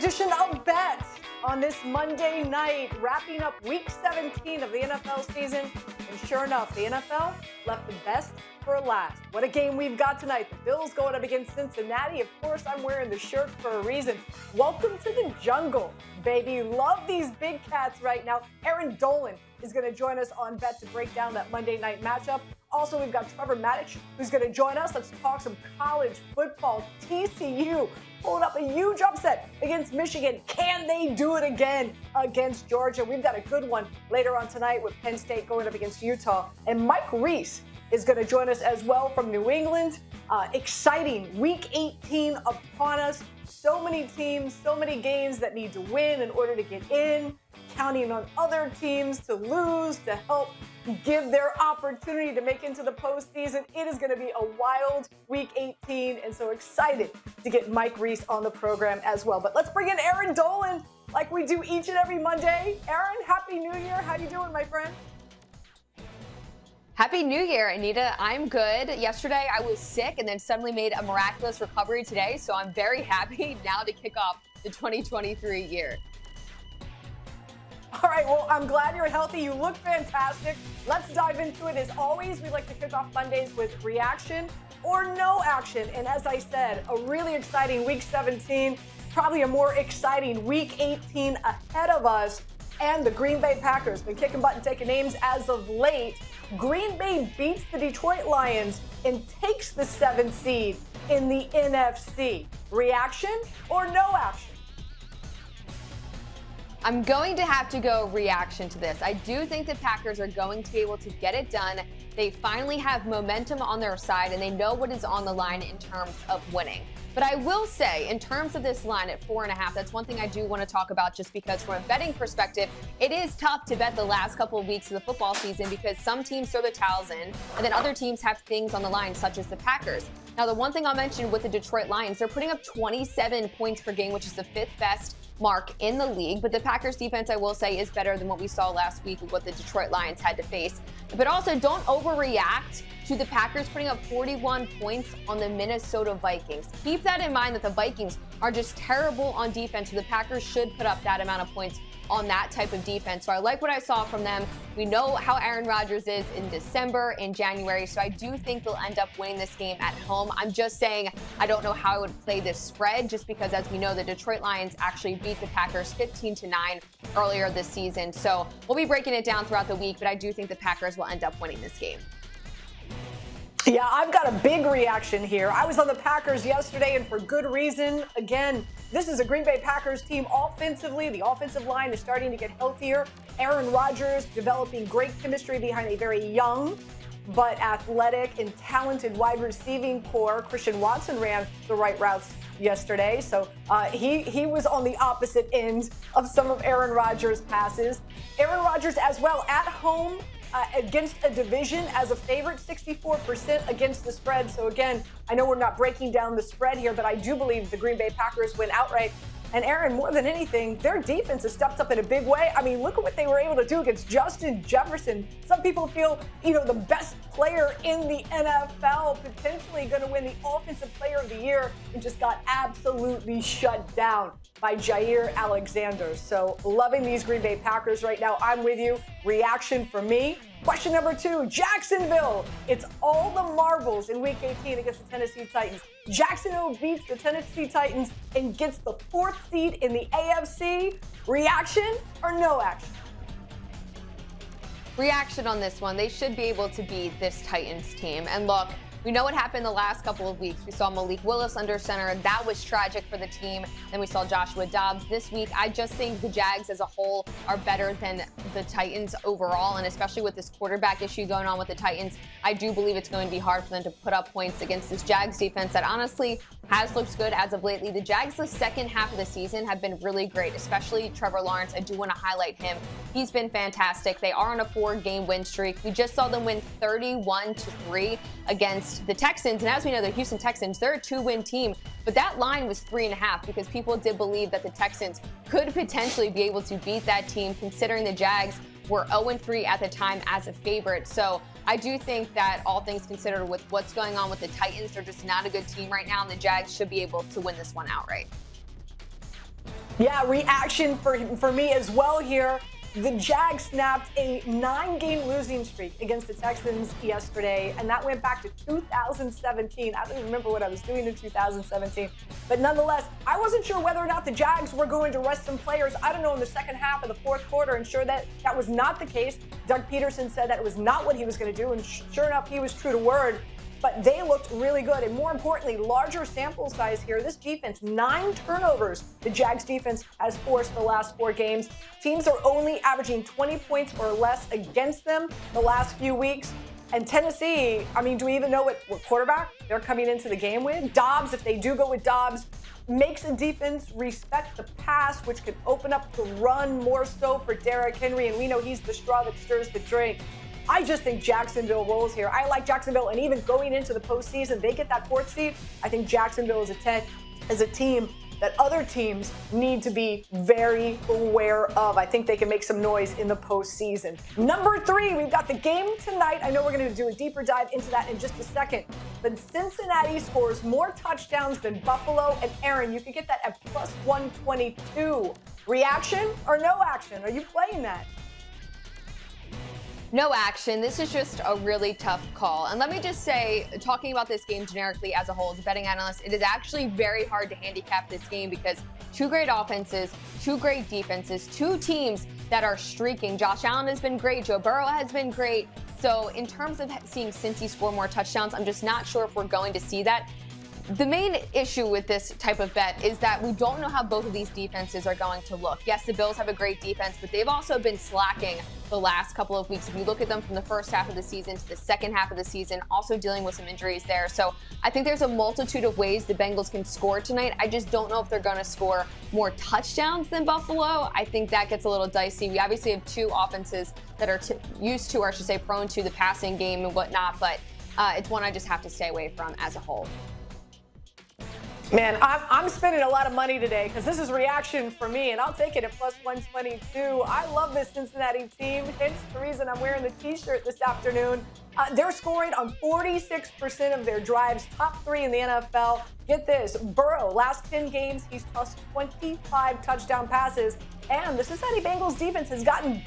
edition of Bet on this Monday night, wrapping up week 17 of the NFL season. And sure enough, the NFL left the best for last. What a game we've got tonight. The Bills going up against Cincinnati. Of course, I'm wearing the shirt for a reason. Welcome to the jungle, baby. Love these big cats right now. Erin Dolan is going to join us on Bet to break down that Monday night matchup. Also, we've got Trevor Matich, who's going to join us. Let's talk some college football. TCU pulling up a huge upset against Michigan. Can they do it again against Georgia? We've got a good one later on tonight with Penn State going up against Utah. And Mike Reiss is going to join us as well from New England. Exciting week 18 upon us. So many teams, so many games that need to win in order to get in, counting on other teams to lose to help give their opportunity to make into the postseason. It is going to be a wild week 18, and so excited to get Mike Reiss on the program as well. But let's bring in Erin Dolan like we do each and every Monday. Erin, Happy New Year. How you doing, my friend? Happy New Year, Anita. I'm good. Yesterday I was sick and then suddenly made a miraculous recovery today, so I'm very happy now to kick off the 2023 year. All right, well, I'm glad you're healthy. You look fantastic. Let's dive into it. As always, we like to kick off Mondays with reaction or no action. And as I said, a really exciting week 17, probably a more exciting week 18 ahead of us. And the Green Bay Packers been kicking butt and taking names as of late. Green Bay beats the Detroit Lions and takes the 7th seed in the NFC. Reaction or no action? I'm going to have to go reaction to this. I do think the Packers are going to be able to get it done. They finally have momentum on their side, and they know what is on the line in terms of winning. But I will say, in terms of this line at 4.5, that's one thing I do want to talk about, just because from a betting perspective, it is tough to bet the last couple of weeks of the football season because some teams throw the towels in, and then other teams have things on the line, such as the Packers. Now, the one thing I'll mention with the Detroit Lions, they're putting up 27 points per game, which is the 5th best mark in the league. But the Packers defense, I will say, is better than what we saw last week with what the Detroit Lions had to face. But also, don't overreact to the Packers putting up 41 points on the Minnesota Vikings. Keep that in mind that the Vikings are just terrible on defense, so the Packers should put up that amount of points on that type of defense. So I like what I saw from them. We know how Aaron Rodgers is in December, in January, so I do think they'll end up winning this game at home. I'm just saying I don't know how I would play this spread, just because, as we know, the Detroit Lions actually beat the Packers 15-9 earlier this season. So we'll be breaking it down throughout the week, but I do think the Packers will end up winning this game. Yeah, I've got a big reaction here. I was on the Packers yesterday, and for good reason. Again, this is a Green Bay Packers team offensively. The offensive line is starting to get healthier. Aaron Rodgers developing great chemistry behind a very young but athletic and talented wide receiving core. Christian Watson ran the right routes yesterday, so he was on the opposite end of some of Aaron Rodgers' passes. Aaron Rodgers as well at home against a division as a favorite, 64% against the spread. So again, I know we're not breaking down the spread here, but I do believe the Green Bay Packers win outright. And Aaron, more than anything, their defense has stepped up in a big way. I mean, look at what they were able to do against Justin Jefferson. Some people feel, the best player in the NFL, potentially going to win the Offensive Player of the Year, and just got absolutely shut down by Jair Alexander. So loving these Green Bay Packers right now. I'm with you. Reaction for me. Question number 2, Jacksonville. It's all the marbles in Week 18 against the Tennessee Titans. Jacksonville beats the Tennessee Titans and gets the 4th seed in the AFC. Reaction or no action? Reaction on this one. They should be able to beat this Titans team. And look, we know what happened the last couple of weeks. We saw Malik Willis under center. That was tragic for the team. Then we saw Joshua Dobbs this week. I just think the Jags as a whole are better than the Titans overall, and especially with this quarterback issue going on with the Titans, I do believe it's going to be hard for them to put up points against this Jags defense that honestly has looked good as of lately. The Jags the second half of the season have been really great, especially Trevor Lawrence. I do want to highlight him. He's been fantastic. They are on a 4-game win streak. We just saw them win 31-3 against the Texans. And as we know, the Houston Texans, they're a 2-win team. But that line was 3.5 because people did believe that the Texans could potentially be able to beat that team, considering the Jags were 0-3 at the time as a favorite. So I do think that all things considered with what's going on with the Titans, they're just not a good team right now, and the Jags should be able to win this one outright. Yeah, reaction for me as well here. The Jags snapped a 9-game losing streak against the Texans yesterday, and that went back to 2017. I don't even remember what I was doing in 2017. But nonetheless, I wasn't sure whether or not the Jags were going to rest some players, I don't know, in the second half of the fourth quarter, and sure that was not the case. Doug Peterson said that it was not what he was going to do, and sure enough, he was true to word. But they looked really good. And more importantly, larger sample size here. This defense, 9 turnovers the Jags defense has forced the last 4 games. Teams are only averaging 20 points or less against them the last few weeks. And Tennessee, I mean, do we even know what quarterback they're coming into the game with? Dobbs, if they do go with Dobbs, makes a defense respect the pass, which could open up the run more so for Derrick Henry. And we know he's the straw that stirs the drink. I just think Jacksonville rolls here. I like Jacksonville, and even going into the postseason, they get that 4th seed. I think Jacksonville is a team that other teams need to be very aware of. I think they can make some noise in the postseason. Number 3, we've got the game tonight. I know we're going to do a deeper dive into that in just a second. But Cincinnati scores more touchdowns than Buffalo. And Erin, you could get that at plus 122. Reaction or no action? Are you playing that? No action. This is just a really tough call. And let me just say, talking about this game generically as a whole, as a betting analyst, it is actually very hard to handicap this game because 2 great offenses, 2 great defenses, 2 teams that are streaking. Josh Allen has been great. Joe Burrow has been great. So in terms of seeing Cincy score more touchdowns, I'm just not sure if we're going to see that. The main issue with this type of bet is that we don't know how both of these defenses are going to look. Yes, the Bills have a great defense, but they've also been slacking the last couple of weeks. If you look at them from the first half of the season to the second half of the season, also dealing with some injuries there. So I think there's a multitude of ways the Bengals can score tonight. I just don't know if they're going to score more touchdowns than Buffalo. I think that gets a little dicey. We obviously have 2 offenses that are used to, or I should say prone to, the passing game and whatnot, but it's one I just have to stay away from as a whole. Man, I'm spending a lot of money today because this is reaction for me, and I'll take it at plus 122. I love this Cincinnati team. Hence the reason I'm wearing the T-shirt this afternoon. They're scoring on 46% of their drives, top 3 in the NFL. Get this, Burrow, last 10 games, he's tossed 25 touchdown passes, and the Cincinnati Bengals defense has gotten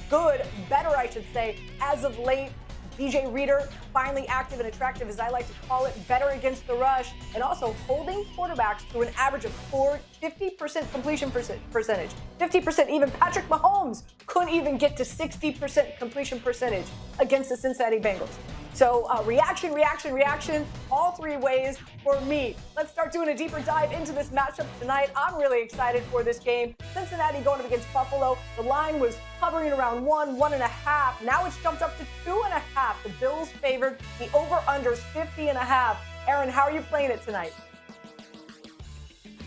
better, I should say, as of late. DJ Reader, finally active and attractive, as I like to call it, better against the rush, and also holding quarterbacks to an average of 50% completion percentage. 50%, even Patrick Mahomes couldn't even get to 60% completion percentage against the Cincinnati Bengals. So reaction, all 3 ways for me. Let's start doing a deeper dive into this matchup tonight. I'm really excited for this game. Cincinnati going up against Buffalo. The line was hovering around 1.5. Now it's jumped up to 2.5. The Bills favored. The over-under's 50.5. Erin, how are you playing it tonight?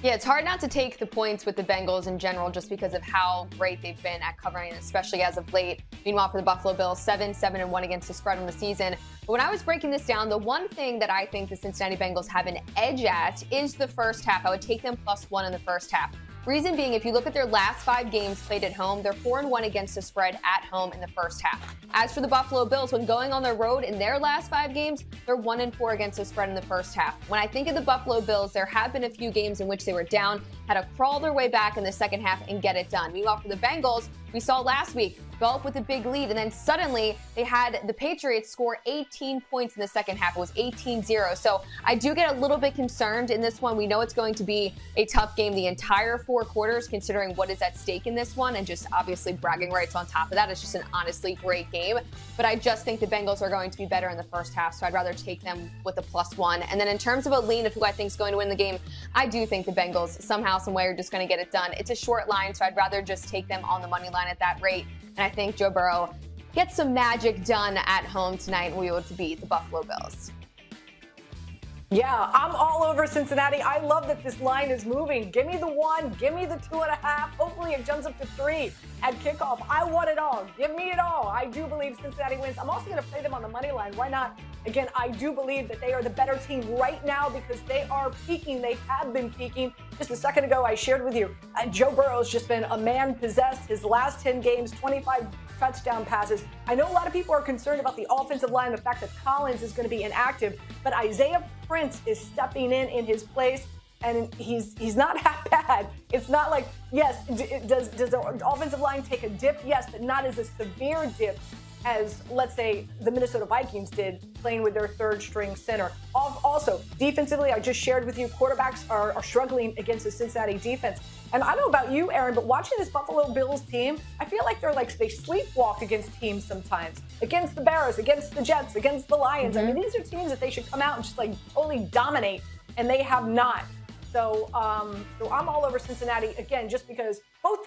Yeah, it's hard not to take the points with the Bengals in general just because of how great they've been at covering, especially as of late. Meanwhile, for the Buffalo Bills, 7-1 against the spread on the season. But when I was breaking this down, the one thing that I think the Cincinnati Bengals have an edge at is the first half. I would take them +1 in the first half. Reason being, if you look at their last 5 games played at home, they're 4-1 against the spread at home in the first half. As for the Buffalo Bills, when going on the road in their last 5 games, they're 1-4 against the spread in the first half. When I think of the Buffalo Bills, there have been a few games in which they were down, had to crawl their way back in the second half and get it done. Meanwhile, for the Bengals, we saw last week, go up with a big lead, and then suddenly they had the Patriots score 18 points in the second half. It was 18-0. So I do get a little bit concerned in this one. We know it's going to be a tough game the entire 4 quarters, considering what is at stake in this one, and just obviously bragging rights on top of that. It's just an honestly great game. But I just think the Bengals are going to be better in the first half, so I'd rather take them with a +1. And then in terms of a lean of who I think is going to win the game, I do think the Bengals somehow, some way are just going to get it done. It's a short line, so I'd rather just take them on the money line at that rate. And I think Joe Burrow gets some magic done at home tonight and we'll be able to beat the Buffalo Bills. Yeah, I'm all over Cincinnati. I love that this line is moving. Give me the 1, give me the 2.5. Hopefully it jumps up to 3 at kickoff. I want it all. Give me it all. I do believe Cincinnati wins. I'm also going to play them on the money line. Why not? Again, I do believe that they are the better team right now because they are peaking. They have been peaking. Just a second ago, I shared with you, Joe Burrow's just been a man possessed. His last 10 games, 25 touchdown passes. I know a lot of people are concerned about the offensive line, the fact that Collins is going to be inactive, but Isaiah Prince is stepping in his place. and he's not that bad. It's not like, yes, does the offensive line take a dip? Yes, but not as a severe dip as, let's say, the Minnesota Vikings did playing with their third string center. Also, defensively, I just shared with you, quarterbacks are struggling against the Cincinnati defense. And I don't know about you, Erin, but watching this Buffalo Bills team, I feel like they sleepwalk against teams sometimes. Against the Bears, against the Jets, against the Lions. I mean, these are teams that they should come out and just totally dominate, and they have not. So I'm all over Cincinnati again, just because both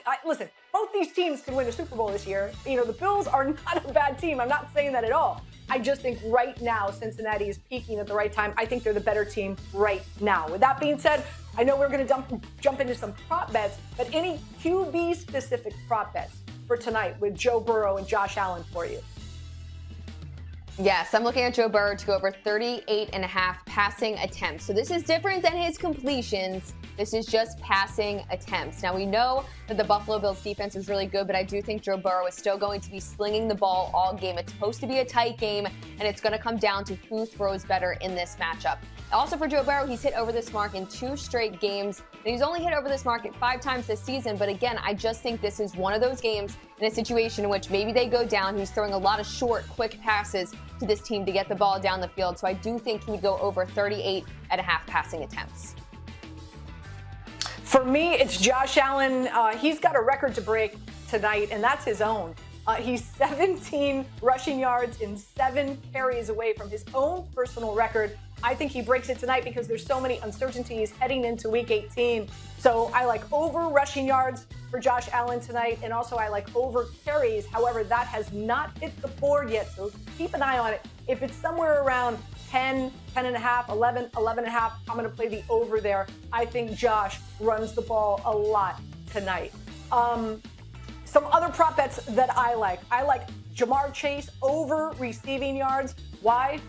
these teams could win a Super Bowl this year. You know, the Bills are not a bad team. I'm not saying that at all. I just think right now Cincinnati is peaking at the right time. I think they're the better team right now. With that being said, I know we're going to jump into some prop bets, but any QB specific prop bets for tonight with Joe Burrow and Josh Allen for you? Yes, I'm looking at Joe Burrow to go over 38.5 passing attempts. So this is different than his completions. This is just passing attempts. Now, we know that the Buffalo Bills defense is really good, but I do think Joe Burrow is still going to be slinging the ball all game. It's supposed to be a tight game, and it's going to come down to who throws better in this matchup. Also for Joe Burrow, he's hit over this mark in 2 straight games. And he's only hit over this mark 5 times this season. But again, I just think this is one of those games in a situation in which maybe they go down. He's throwing a lot of short, quick passes to this team to get the ball down the field. So I do think he would go over 38.5 passing attempts. For me, it's Josh Allen. He's got a record to break tonight, and that's his own. He's 17 rushing yards and 7 carries away from his own personal record. I think he breaks it tonight because there's so many uncertainties heading into Week 18. So I like over rushing yards for Josh Allen tonight, and also I like over carries. However, that has not hit the board yet, so keep an eye on it. If it's somewhere around 10, 10.5, 11, 11.5, I'm going to play the over there. I think Josh runs the ball a lot tonight. Some other prop bets that I like Jamar Chase over receiving yards. Why?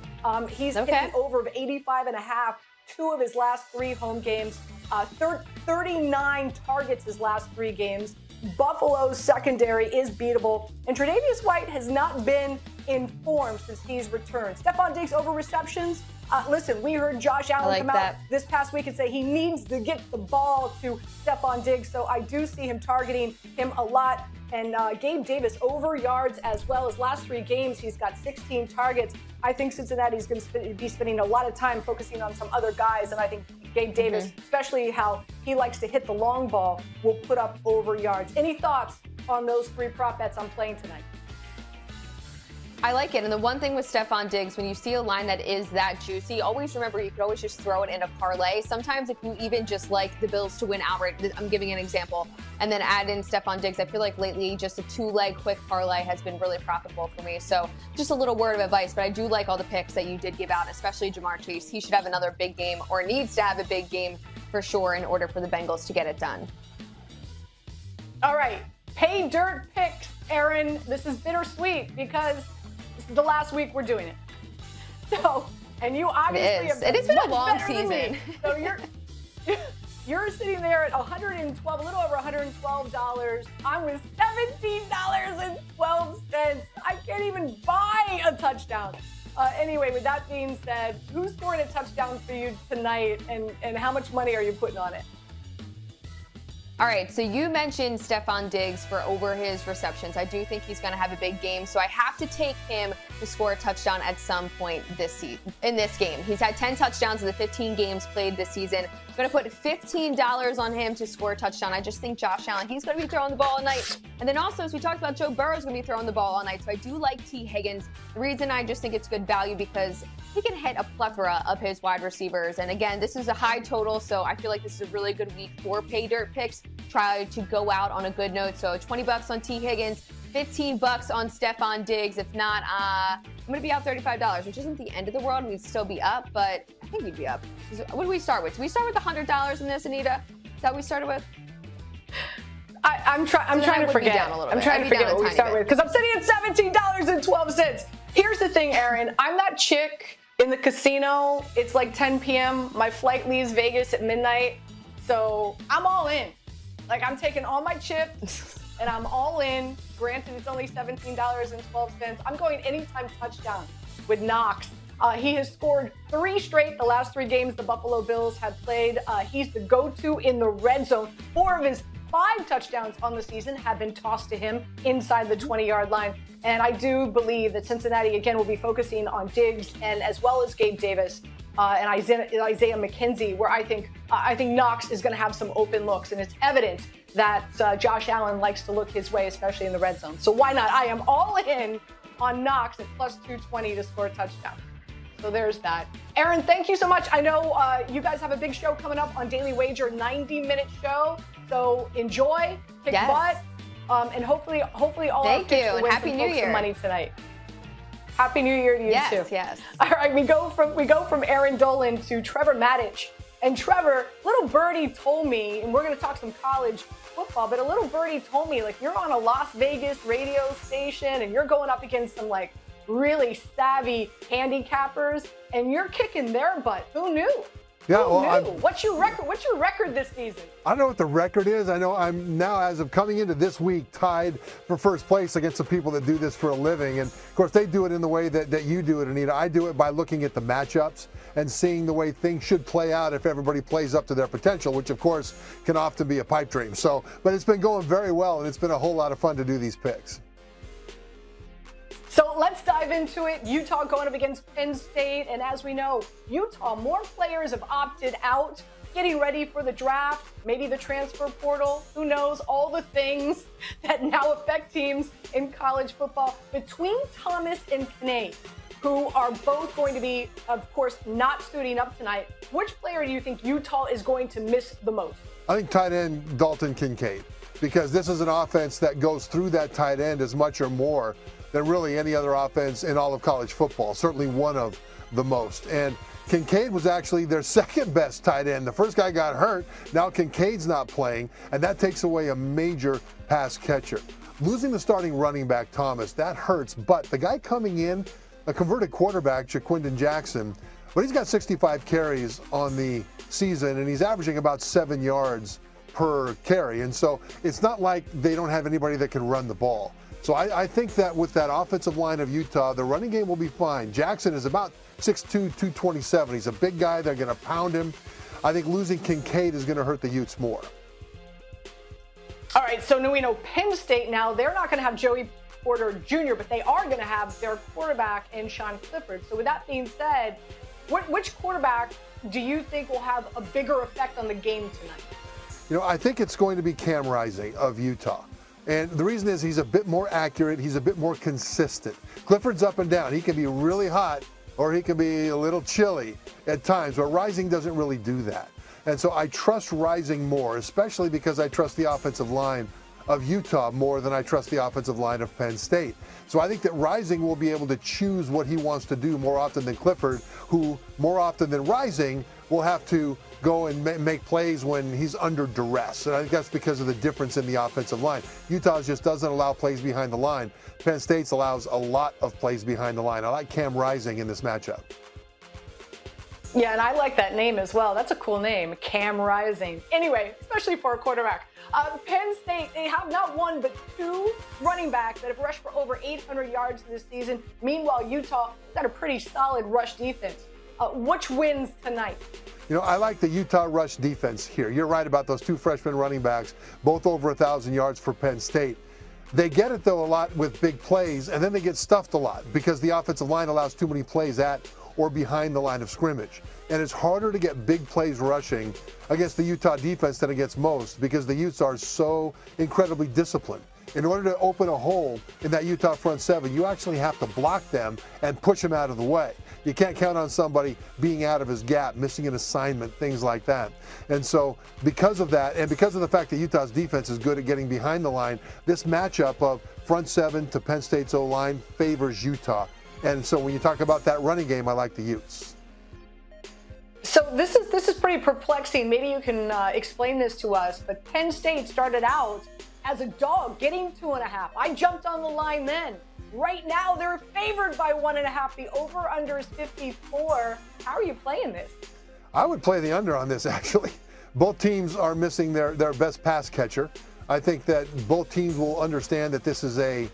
He's hit the over of 85.5, 2 of his last 3 home games, 39 targets his last 3 games. Buffalo's secondary is beatable, and Tre'Davious White has not been in form since he's returned. Stephon Diggs over receptions. Listen, we heard Josh Allen come out this past week and say he needs to get the ball to Stephon Diggs, so I do see him targeting him a lot. And Gabe Davis over yards as well. As last 3 games, he's got 16 targets. I think Cincinnati's going to be spending a lot of time focusing on some other guys, and I think Gabe Davis, especially how he likes to hit the long ball, will put up over yards. Any thoughts on those 3 prop bets I'm playing tonight? I like it. And the one thing with Stephon Diggs, when you see a line that is that juicy, always remember you could always just throw it in a parlay. Sometimes if you even just like the Bills to win outright, I'm giving an example, and then add in Stephon Diggs, I feel like lately just a 2-leg quick parlay has been really profitable for me. So just a little word of advice, but I do like all the picks that you did give out, especially Jamar Chase. He should have another big game, or needs to have a big game for sure, in order for the Bengals to get it done. All right, Paydirt Picks, Erin. This is bittersweet because this is the last week we're doing it. So, and you obviously have it has been a long season. So you're sitting there at $112, a little over $112. I'm with $17.12. I can't even buy a touchdown. Anyway, with that being said, who's scoring a touchdown for you tonight, and how much money are you putting on it? All right, so you mentioned Stephon Diggs for over his receptions. I do think he's going to have a big game, so I have to take him to score a touchdown at some point in this game. He's had 10 touchdowns in the 15 games played this season. I'm going to put $15 on him to score a touchdown. I just think Josh Allen, he's going to be throwing the ball all night. And then also, as we talked about, Joe Burrow is going to be throwing the ball all night, so I do like T. Higgins. The reason I just think it's good value because he can hit a plethora of his wide receivers. And again, this is a high total, so I feel like this is a really good week for Paydirt Picks. Try to go out on a good note. So $20 on T. Higgins, $15 on Stephon Diggs. If not, I'm going to be out $35, which isn't the end of the world. We'd still be up, but I think we'd be up. What do we start with? Do we start with $100 in this, Anita? Is that what we started with? I'm trying to forget. I'm trying to forget what we start with because I'm sitting at $17.12. Here's the thing, Erin. I'm that chick in the casino. It's like 10 p.m. My flight leaves Vegas at midnight. So I'm all in. Like, I'm taking all my chips and I'm all in. Granted, it's only $17.12. I'm going anytime touchdown with Knox. He has scored 3 straight the last 3 games the Buffalo Bills have played. He's the go-to in the red zone. 4 of his 5 touchdowns on the season have been tossed to him inside the 20-yard line. And I do believe that Cincinnati, again, will be focusing on Diggs and as well as Gabe Davis and Isaiah McKenzie, where I think Knox is going to have some open looks. And it's evident that Josh Allen likes to look his way, especially in the red zone. So why not? I am all in on Knox at plus 220 to score a touchdown. So there's that. Erin, thank you so much. I know you guys have a big show coming up on Daily Wager, 90-minute show. So enjoy, kick butt, and hopefully all our picks will win Happy New Year. Some money tonight. Happy New Year to you too. Yes. All right, we go from Erin Dolan to Trevor Matich. And Trevor, little birdie told me, and we're going to talk some college football, but a little birdie told me, like, you're on a Las Vegas radio station and you're going up against some, like, really savvy handicappers, and you're kicking their butt. Who knew? Yeah, Who knew? What's your record? What's your record this season? I don't know what the record is. I know I'm now, as of coming into this week, tied for first place against the people that do this for a living. And, of course, they do it in the way that you do it, Anita. I do it by looking at the matchups and seeing the way things should play out if everybody plays up to their potential, which, of course, can often be a pipe dream. So, but it's been going very well, and it's been a whole lot of fun to do these picks. So let's dive into it. Utah going up against Penn State. And as we know, Utah, more players have opted out, getting ready for the draft, maybe the transfer portal. Who knows? All the things that now affect teams in college football. Between Thomas and Kinnaid, who are both going to be, of course, not suiting up tonight, which player do you think Utah is going to miss the most? I think tight end Dalton Kincaid, because this is an offense that goes through that tight end as much or more than really any other offense in all of college football, certainly one of the most. And Kincaid was actually their second best tight end. The first guy got hurt. Now Kincaid's not playing, and that takes away a major pass catcher. Losing the starting running back, Thomas, that hurts. But the guy coming in, a converted quarterback, Jaquindon Jackson, but he's got 65 carries on the season, and he's averaging about 7 yards per carry. And so it's not like they don't have anybody that can run the ball. So I think that with that offensive line of Utah, the running game will be fine. Jackson is about 6'2", 227. He's a big guy. They're going to pound him. I think losing Kincaid is going to hurt the Utes more. All right, so now we know Penn State now, they're not going to have Joey Porter Jr., but they are going to have their quarterback in Sean Clifford. So with that being said, which quarterback do you think will have a bigger effect on the game tonight? You know, I think it's going to be Cam Rising of Utah. And the reason is he's a bit more accurate. He's a bit more consistent. Clifford's up and down. He can be really hot or he can be a little chilly at times, but Rising doesn't really do that. And so I trust Rising more, especially because I trust the offensive line of Utah more than I trust the offensive line of Penn State. So I think that Rising will be able to choose what he wants to do more often than Clifford, who more often than Rising will have to go and make plays when he's under duress. And I think that's because of the difference in the offensive line. Utah just doesn't allow plays behind the line. Penn State allows a lot of plays behind the line. I like Cam Rising in this matchup. Yeah, and I like that name as well. That's a cool name, Cam Rising. Anyway, especially for a quarterback. Penn State, they have not one but 2 running backs that have rushed for over 800 yards this season. Meanwhile, Utah got a pretty solid rush defense. Which wins tonight? You know, I like the Utah rush defense here. You're right about those 2 freshman running backs, both over 1,000 yards for Penn State. They get it, though, a lot with big plays, and then they get stuffed a lot because the offensive line allows too many plays at or behind the line of scrimmage. And it's harder to get big plays rushing against the Utah defense than against most because the Utes are so incredibly disciplined. In order to open a hole in that Utah front 7, you actually have to block them and push them out of the way. You can't count on somebody being out of his gap, missing an assignment, things like that. And so because of that, and because of the fact that Utah's defense is good at getting behind the line, this matchup of front 7 to Penn State's O-line favors Utah. And so when you talk about that running game, I like the Utes. So this is pretty perplexing. Maybe you can explain this to us. But Penn State started out as a dog, getting 2.5. I jumped on the line then. Right now, they're favored by 1.5. The over/under is 54. How are you playing this? I would play the under on this, actually. Both teams are missing their best pass catcher. I think that both teams will understand that this is a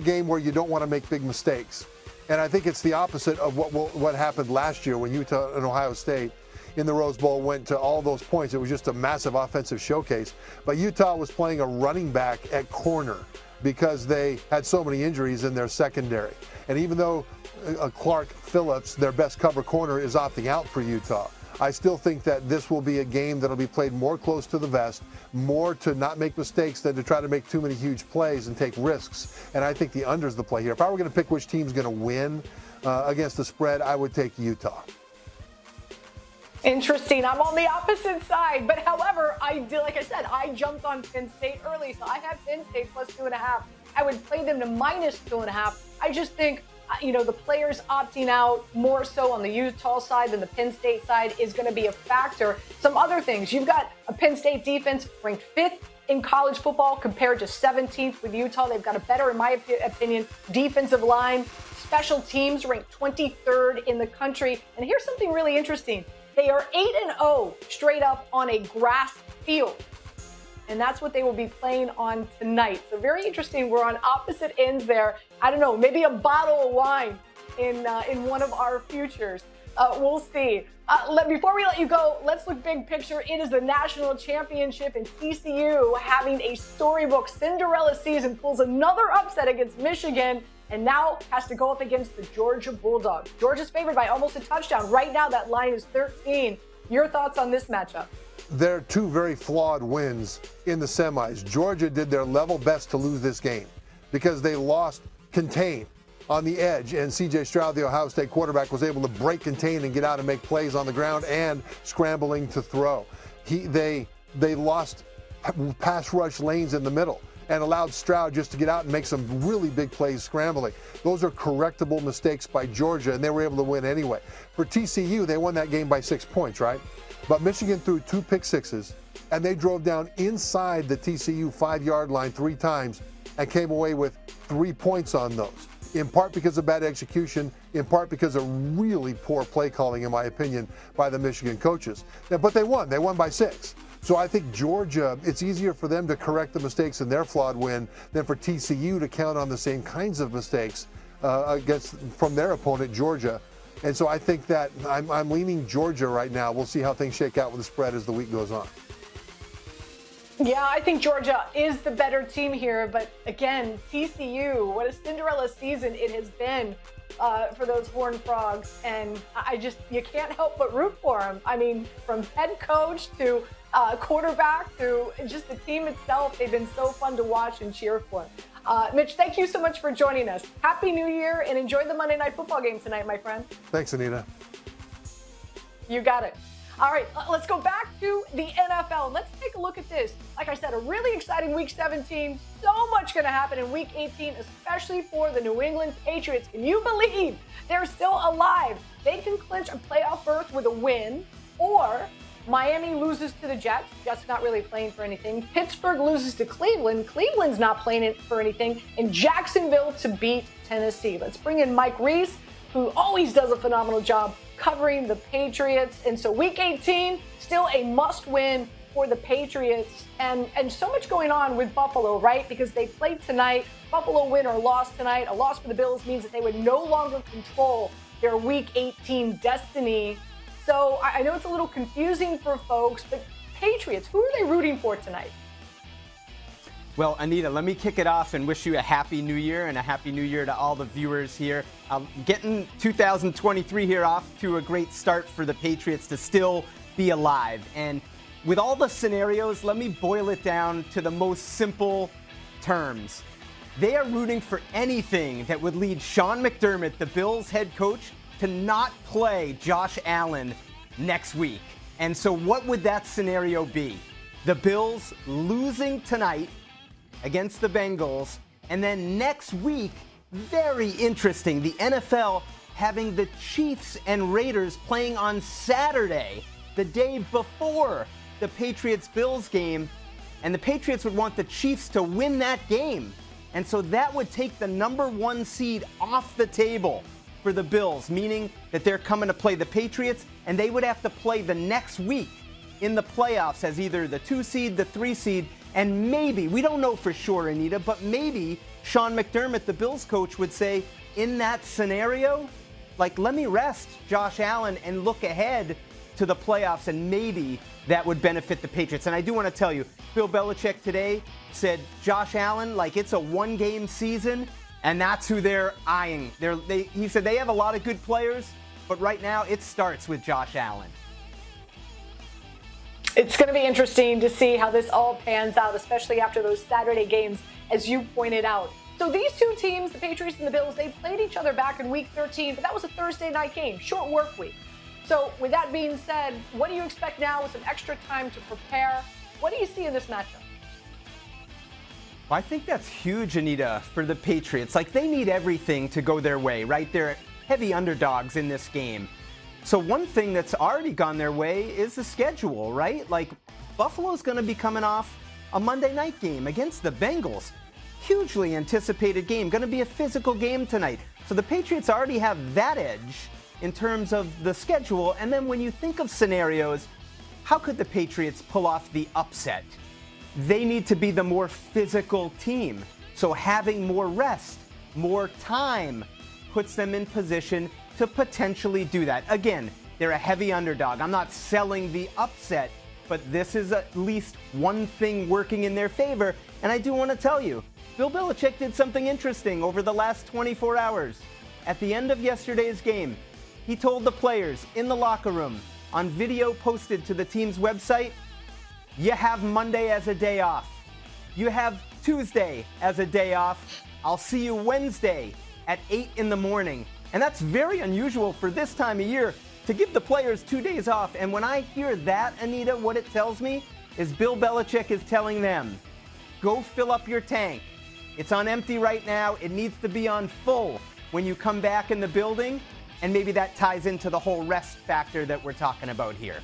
game where you don't want to make big mistakes. And I think it's the opposite of what happened last year when Utah and Ohio State in the Rose Bowl went to all those points. It was just a massive offensive showcase. But Utah was playing a running back at corner because they had so many injuries in their secondary. And even though Clark Phillips, their best cover corner, is opting out for Utah, I still think that this will be a game that'll be played more close to the vest, more to not make mistakes than to try to make too many huge plays and take risks. And I think the under's the play here. If I were going to pick which team's going to win against the spread, I would take Utah. Interesting. I'm on the opposite side. But however, like I said, I jumped on Penn State early. So I have Penn State plus 2.5. I would play them to minus 2.5. I just think, the players opting out more so on the Utah side than the Penn State side is going to be a factor. Some other things. You've got a Penn State defense ranked 5th in college football compared to 17th with Utah. They've got a better, in my opinion, defensive line. Special teams ranked 23rd in the country. And here's something really interesting. They are 8-0 straight up on a grass field. And that's what they will be playing on tonight. So very interesting. We're on opposite ends there. I don't know, maybe a bottle of wine in one of our futures. We'll see. Before we let you go, let's look big picture. It is the national championship, and TCU, having a storybook Cinderella season, pulls another upset against Michigan, and now has to go up against the Georgia Bulldogs. Georgia's favored by almost a touchdown. Right now, that line is 13. Your thoughts on this matchup? There are two very flawed wins in the semis. Georgia did their level best to lose this game because they lost contain on the edge, and C.J. Stroud, the Ohio State quarterback, was able to break contain and get out and make plays on the ground and scrambling to throw. They lost pass rush lanes in the middle and allowed Stroud just to get out and make some really big plays scrambling. Those are correctable mistakes by Georgia, and they were able to win anyway. For TCU, they won that game by 6 points, right? But Michigan threw 2 pick sixes, and they drove down inside the TCU 5-yard line 3 times and came away with 3 points on those, in part because of bad execution, in part because of really poor play calling, in my opinion, by the Michigan coaches. But they won. They won by 6. So I think Georgia, it's easier for them to correct the mistakes in their flawed win than for TCU to count on the same kinds of mistakes from their opponent, Georgia. And so I think that I'm leaning Georgia right now. We'll see how things shake out with the spread as the week goes on. Yeah, I think Georgia is the better team here. But again, TCU, what a Cinderella season it has been for those Horned Frogs. And you can't help but root for them. I mean, from head coach to quarterback to just the team itself, they've been so fun to watch and cheer for. Mitch, thank you so much for joining us. Happy New Year and enjoy the Monday Night Football game tonight, my friend. Thanks, Anita. You got it. All right, let's go back to the NFL. Let's take a look at this. Like I said, a really exciting Week 17. So much going to happen in Week 18, especially for the New England Patriots. Can you believe they're still alive? They can clinch a playoff berth with a win, or Miami loses to the Jets. Jets not really playing for anything. Pittsburgh loses to Cleveland. Cleveland's not playing for anything. And Jacksonville to beat Tennessee. Let's bring in Mike Reiss, who always does a phenomenal job covering the Patriots. And so Week 18, still a must-win for the Patriots. And so much going on with Buffalo, right? Because they played tonight. Buffalo win or loss tonight. A loss for the Bills means that they would no longer control their Week 18 destiny. So I know it's a little confusing for folks, but Patriots, who are they rooting for tonight? Well, Anita, let me kick it off and wish you a happy new year and a happy new year to all the viewers here. Getting 2023 here off to a great start for the Patriots to still be alive. And with all the scenarios, let me boil it down to the most simple terms. They are rooting for anything that would lead Sean McDermott, the Bills head coach, to not play Josh Allen next week. And so what would that scenario be? The Bills losing tonight against the Bengals, and then next week, very interesting, the NFL having the Chiefs and Raiders playing on Saturday, the day before the Patriots-Bills game, and the Patriots would want the Chiefs to win that game. And so that would take the number 1 seed off the table for the Bills, meaning that they're coming to play the Patriots, and they would have to play the next week in the playoffs as either the 2 seed, the 3 seed, And maybe, we don't know for sure, Anita, but maybe Sean McDermott, the Bills coach, would say, in that scenario, like, let me rest Josh Allen and look ahead to the playoffs, and maybe that would benefit the Patriots. And I do want to tell you, Bill Belichick today said Josh Allen, like, it's a one-game season, and that's who they're eyeing. He said they have a lot of good players, but right now it starts with Josh Allen. It's going to be interesting to see how this all pans out, especially after those Saturday games, as you pointed out. So these two teams, the Patriots and the Bills, they played each other back in Week 13, but that was a Thursday night game, short work week. So with that being said, what do you expect now with some extra time to prepare? What do you see in this matchup? Well, I think that's huge, Anita, for the Patriots. Like, they need everything to go their way, right? They're heavy underdogs in this game. So one thing that's already gone their way is the schedule, right? Like, Buffalo's going to be coming off a Monday night game against the Bengals. Hugely anticipated game, going to be a physical game tonight. So the Patriots already have that edge in terms of the schedule. And then when you think of scenarios, how could the Patriots pull off the upset? They need to be the more physical team. So having more rest, more time, puts them in position to potentially do that. Again, they're a heavy underdog. I'm not selling the upset, but this is at least one thing working in their favor. And I do want to tell you, Bill Belichick did something interesting over the last 24 hours. At the end of yesterday's game, he told the players in the locker room, on video posted to the team's website, you have Monday as a day off. You have Tuesday as a day off. I'll see you Wednesday at 8 in the morning. And that's very unusual for this time of year to give the players 2 days off. And when I hear that, Anita, what it tells me is Bill Belichick is telling them, go fill up your tank. It's on empty right now. It needs to be on full when you come back in the building. And maybe that ties into the whole rest factor that we're talking about here.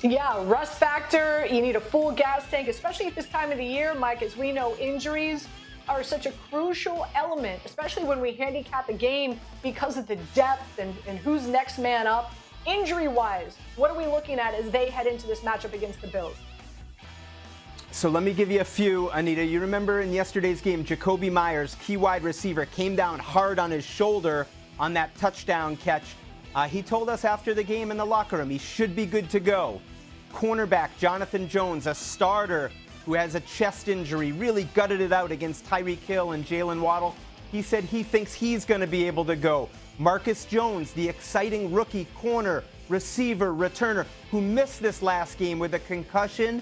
Yeah, rust factor. You need a full gas tank, especially at this time of the year, Mike. As we know, injuries are such a crucial element, especially when we handicap a game because of the depth and who's next man up. Injury-wise, what are we looking at as they head into this matchup against the Bills? So let me give you a few, Anita. You remember in yesterday's game, Jacoby Myers, key wide receiver, came down hard on his shoulder on that touchdown catch. He told us after the game in the locker room he should be good to go. Cornerback Jonathan Jones, a starter who has a chest injury, really gutted it out against Tyreek Hill and Jalen Waddle. He said he thinks he's going to be able to go. Marcus Jones, the exciting rookie corner, receiver, returner, who missed this last game with a concussion,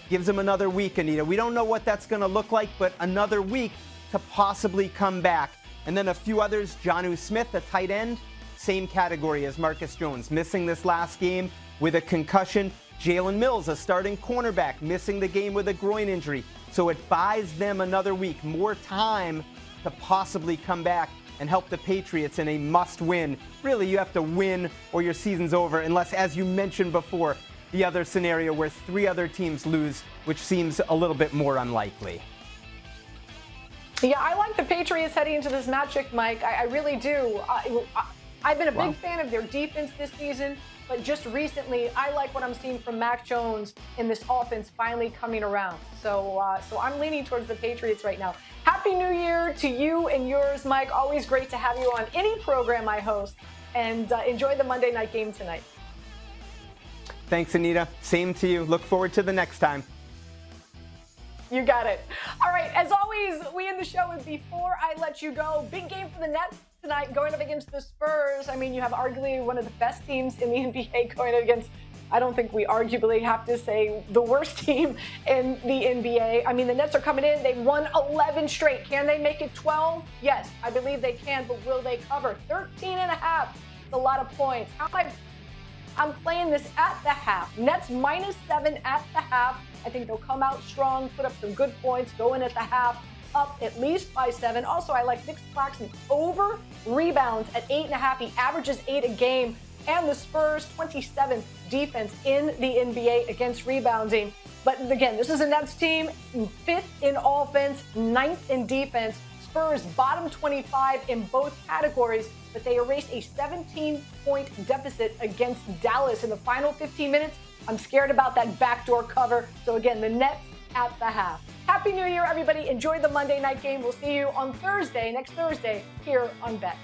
gives him another week, Anita. We don't know what that's going to look like, but another week to possibly come back. And then a few others, Jonnu Smith, a tight end, same category as Marcus Jones, missing this last game with a concussion. Jalen Mills, a starting cornerback, missing the game with a groin injury. So it buys them another week, more time to possibly come back and help the Patriots in a must-win. Really, you have to win or your season's over, unless, as you mentioned before, the other scenario where 3 other teams lose, which seems a little bit more unlikely. Yeah, I like the Patriots heading into this matchup, Mike. I really do. I've been a big fan of their defense this season, but just recently, I like what I'm seeing from Mac Jones in this offense finally coming around. So I'm leaning towards the Patriots right now. Happy New Year to you and yours, Mike. Always great to have you on any program I host. And enjoy the Monday night game tonight. Thanks, Anita. Same to you. Look forward to the next time. You got it. All right, as always, we end the show with Before I Let You Go. Big game for the Nets tonight going up against the Spurs. I mean, you have arguably one of the best teams in the NBA going up against, I don't think we arguably have to say, the worst team in the NBA. I mean, the Nets are coming in. They've won 11 straight. Can they make it 12? Yes, I believe they can, but will they cover? 13 and a half. It's a lot of points. I'm playing this at the half. Nets -7 at the half. I think they'll come out strong, put up some good points, go in at the half, up at least by 7. Also, I like Nick Claxton over rebounds at 8.5. He averages 8 a game. And the Spurs, 27th defense in the NBA against rebounding. But again, this is a Nets team, 5th in offense, 9th in defense. Spurs bottom 25 in both categories, but they erased a 17-point deficit against Dallas in the final 15 minutes. I'm scared about that backdoor cover. So again, the Nets at the half. Happy New Year, everybody. Enjoy the Monday night game. We'll see you on Thursday, next Thursday, here on Bet.